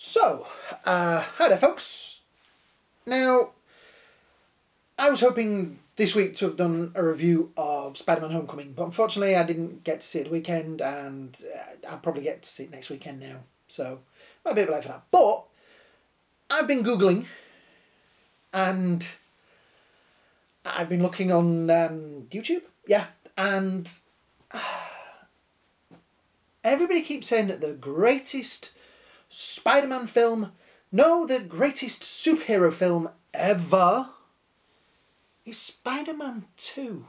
So, hi there folks. Now, I was hoping this week to have done a review of Spider-Man Homecoming, but unfortunately I didn't get to see it the weekend, and I'll probably get to see it next weekend now, so might be a bit late for that. But I've been Googling, and I've been looking on YouTube, and everybody keeps saying that the greatest Spider-Man film, no, the greatest superhero film ever is Spider-Man 2.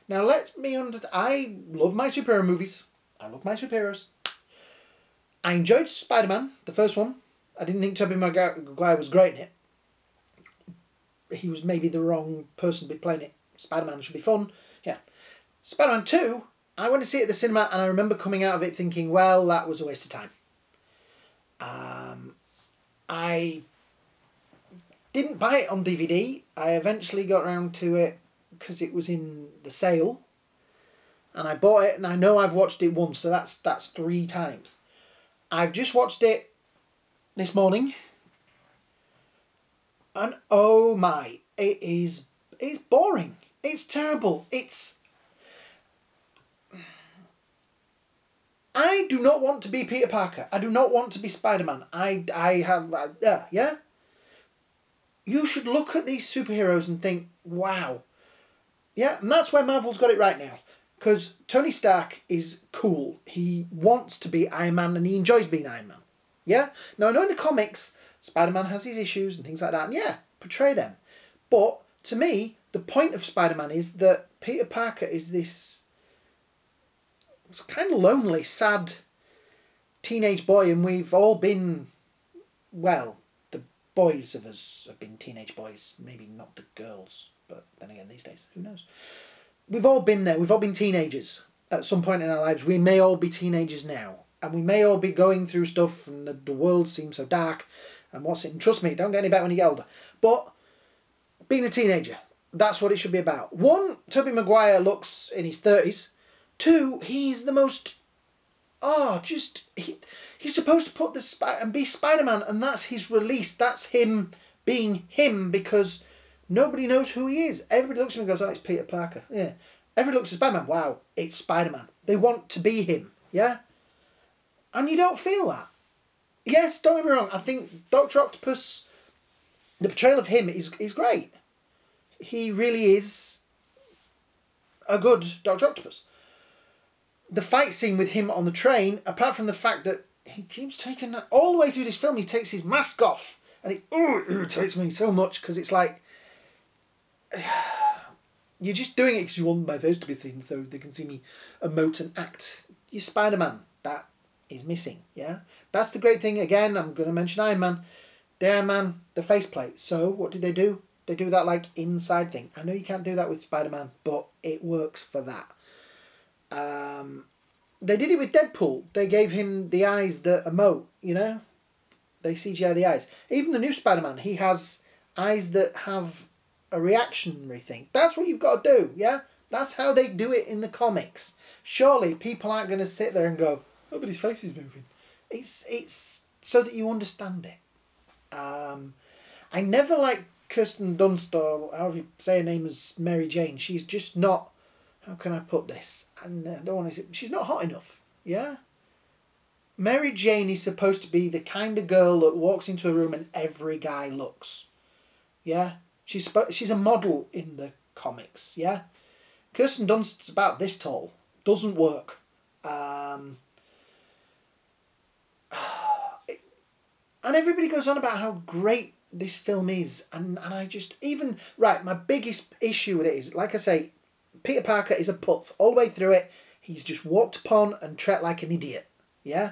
Now let me understand, I love my superhero movies. I love my superheroes. I enjoyed Spider-Man, the first one. I didn't think Tobey Maguire was great in it. He was maybe the wrong person to be playing it. Spider-Man should be fun. Yeah. Spider-Man 2, I went to see it at the cinema, and I remember coming out of it thinking, well, that was a waste of time. I didn't buy it on DVD. I eventually got around to it because it was in the sale, and I bought it, and I know I've watched it once, so that's 3 times. I've just watched it this morning, and oh my, it's boring. It's terrible. I do not want to be Peter Parker. I do not want to be Spider-Man. Yeah. You should look at these superheroes and think, wow. Yeah, and that's where Marvel's got it right now. Because Tony Stark is cool. He wants to be Iron Man, and he enjoys being Iron Man. Yeah? Now, I know in the comics, Spider-Man has his issues and things like that. And yeah, portray them. But, to me, the point of Spider-Man is that Peter Parker is this kind of lonely, sad teenage boy. And we've all been, well, the boys of us have been teenage boys. Maybe not the girls. But then again, these days, who knows? We've all been there. We've all been teenagers at some point in our lives. We may all be teenagers now. And we may all be going through stuff, and the world seems so dark. And what's it? And trust me, it don't get any better when you get older. But being a teenager, that's what it should be about. 1, Tobey Maguire looks in his 30s. 2, he's the most... he's supposed to put and be Spider-Man, and that's his release. That's him being him, because nobody knows who he is. Everybody looks at him and goes, oh, it's Peter Parker. Yeah. Everybody looks at Spider-Man. Wow, it's Spider-Man. They want to be him. Yeah? And you don't feel that. Yes, don't get me wrong. I think Dr. Octopus, the portrayal of him is great. He really is a good Dr. Octopus. The fight scene with him on the train, apart from the fact that he keeps taking that all the way through this film, he takes his mask off, and it irritates me so much, because it's like, you're just doing it because you want my face to be seen so they can see me emote and act. You're Spider-Man. That is missing, yeah? That's the great thing. Again, I'm going to mention Iron Man. The Iron Man, the faceplate. So, what did they do? They do that, like, inside thing. I know you can't do that with Spider-Man, but it works for that. They did it with Deadpool. They gave him the eyes that emote, you know? They CGI the eyes. Even the new Spider-Man, he has eyes that have a reactionary thing. That's what you've got to do, yeah? That's how they do it in the comics. Surely people aren't going to sit there and go, oh, but his face is moving. It's so that you understand it. I never liked Kirsten Dunst, or however you say her name, as Mary Jane. She's just not... How can I put this? And I don't want to say, she's not hot enough, yeah? Mary Jane is supposed to be the kind of girl that walks into a room and every guy looks. Yeah? She's a model in the comics, yeah? Kirsten Dunst's about this tall. Doesn't work. And everybody goes on about how great this film is. And I just... Even... Right, my biggest issue with it is, like I say, Peter Parker is a putz all the way through it. He's just walked upon and treated like an idiot. Yeah?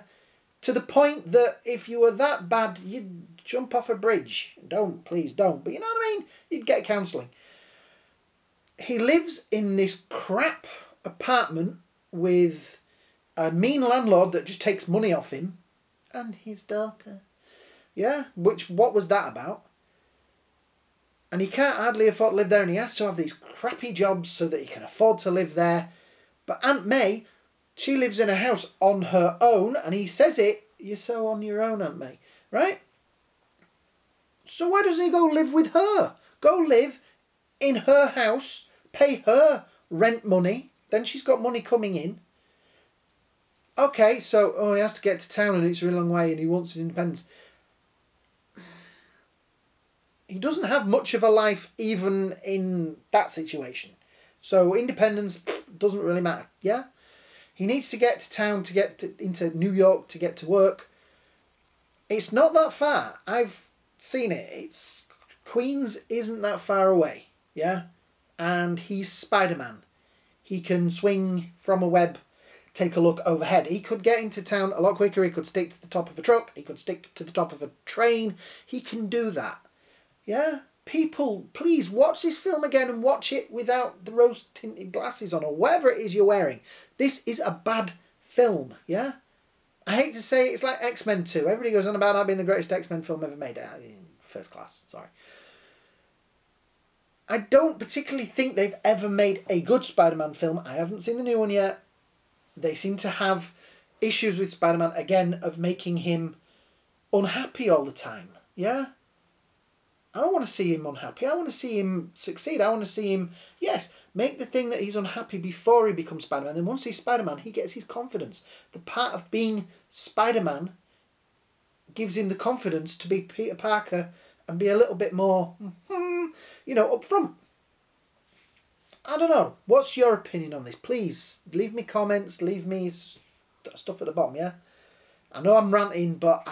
To the point that if you were that bad, you'd jump off a bridge. Don't, please don't. But you know what I mean? You'd get counselling. He lives in this crap apartment with a mean landlord that just takes money off him. And his daughter. Yeah? What was that about? And he can't hardly afford to live there, and he has to have these crappy jobs so that he can afford to live there. But Aunt May, she lives in a house on her own, and he says it, you're so on your own, Aunt May. right? So why doesn't he go live with her? Go live in her house, pay her rent money, then she's got money coming in. Okay, so, he has to get to town and it's a really long way and he wants his independence. He doesn't have much of a life even in that situation. So independence doesn't really matter, yeah? He needs to get to town to get into New York to get to work. It's not that far. I've seen it. Queens isn't that far away, yeah? And he's Spider-Man. He can swing from a web, take a look overhead. He could get into town a lot quicker. He could stick to the top of a truck. He could stick to the top of a train. He can do that. Yeah? People, please watch this film again and watch it without the rose-tinted glasses on or whatever it is you're wearing. This is a bad film, yeah? I hate to say it, it's like X-Men 2. Everybody goes on about that being the greatest X-Men film ever made. First class, sorry. I don't particularly think they've ever made a good Spider-Man film. I haven't seen the new one yet. They seem to have issues with Spider-Man, again, of making him unhappy all the time, yeah? I don't want to see him unhappy. I want to see him succeed. I want to see him, yes, make the thing that he's unhappy before he becomes Spider-Man. Then once he's Spider-Man, he gets his confidence. The part of being Spider-Man gives him the confidence to be Peter Parker and be a little bit more, up front. I don't know. What's your opinion on this? Please, leave me comments. Leave me stuff at the bottom, yeah? I know I'm ranting, but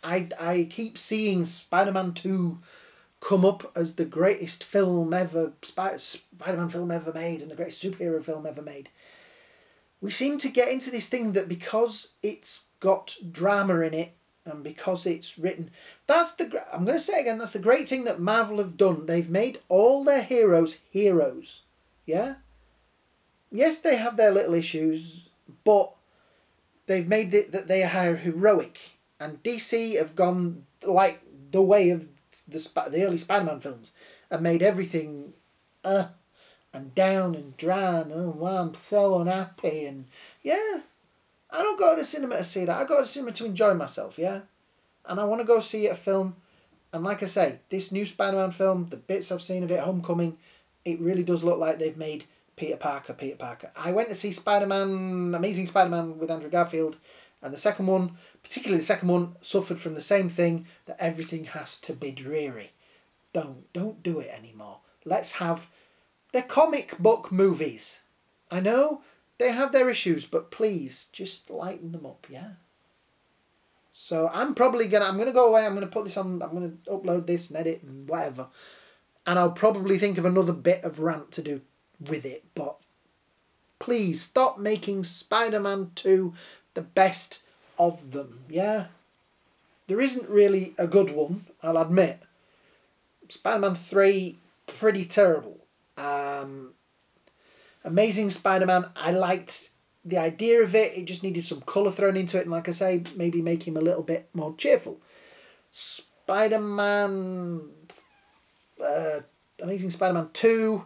I keep seeing Spider-Man 2 come up as the greatest film ever, Spider-Man film ever made and the greatest superhero film ever made. We seem to get into this thing that because it's got drama in it and because it's written, I'm going to say it again, that's the great thing that Marvel have done. They've made all their heroes heroes, yeah? Yes, they have their little issues, but they've made it that they are heroic. And DC have gone like the way of the early Spider-Man films and made everything and down and dry and I'm so unhappy and yeah, I don't go to the cinema to see that. I go to the cinema to enjoy myself, yeah, and I want to go see a film. And like I say, this new Spider-Man film, the bits I've seen of it, Homecoming, it really does look like they've made Peter Parker. I went to see Amazing Spider-Man with Andrew Garfield, and the second one, particularly the second one, suffered from the same thing, that everything has to be dreary. Don't do it anymore. Let's have... They're comic book movies. I know they have their issues, but please, just lighten them up, yeah? So I'm going to go away, I'm going to put this on, I'm going to upload this and edit and whatever. And I'll probably think of another bit of rant to do with it, but please stop making Spider-Man 2 the best of them, yeah? There isn't really a good one, I'll admit. Spider-Man 3, pretty terrible. Amazing Spider-Man, I liked the idea of it. It just needed some colour thrown into it, and like I say, maybe make him a little bit more cheerful. Spider-Man... Amazing Spider-Man 2,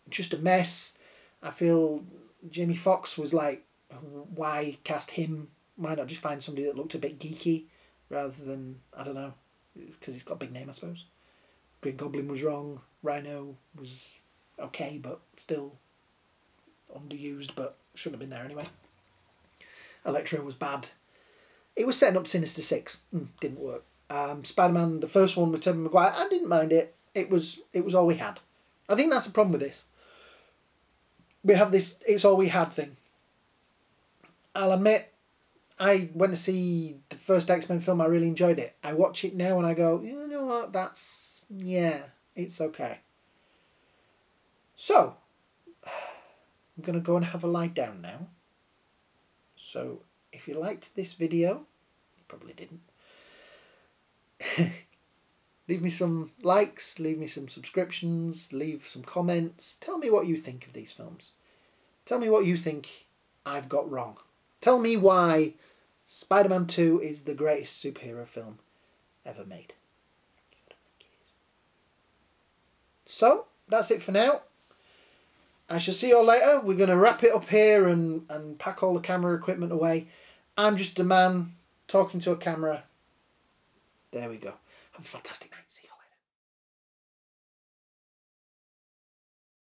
just a mess. I feel Jamie Foxx was like, why cast him? Why not just find somebody that looked a bit geeky rather than, I don't know, because he's got a big name, I suppose. Green Goblin was wrong. Rhino was okay, but still underused, but shouldn't have been there anyway. Electro was bad. It was setting up Sinister Six. Didn't work. Spider-Man, the first one with Tobey Maguire, I didn't mind it. It was all we had. I think that's the problem with this. We have this it's all we had thing. I'll admit, I went to see the first X-Men film, I really enjoyed it. I watch it now and I go, you know what, it's okay. So, I'm going to go and have a lie down now. So, if you liked this video, you probably didn't, leave me some likes, leave me some subscriptions, leave some comments. Tell me what you think of these films. Tell me what you think I've got wrong. Tell me why Spider-Man 2 is the greatest superhero film ever made. So, that's it for now. I shall see you all later. We're going to wrap it up here and pack all the camera equipment away. I'm just a man talking to a camera There we go. Have a fantastic night. See you.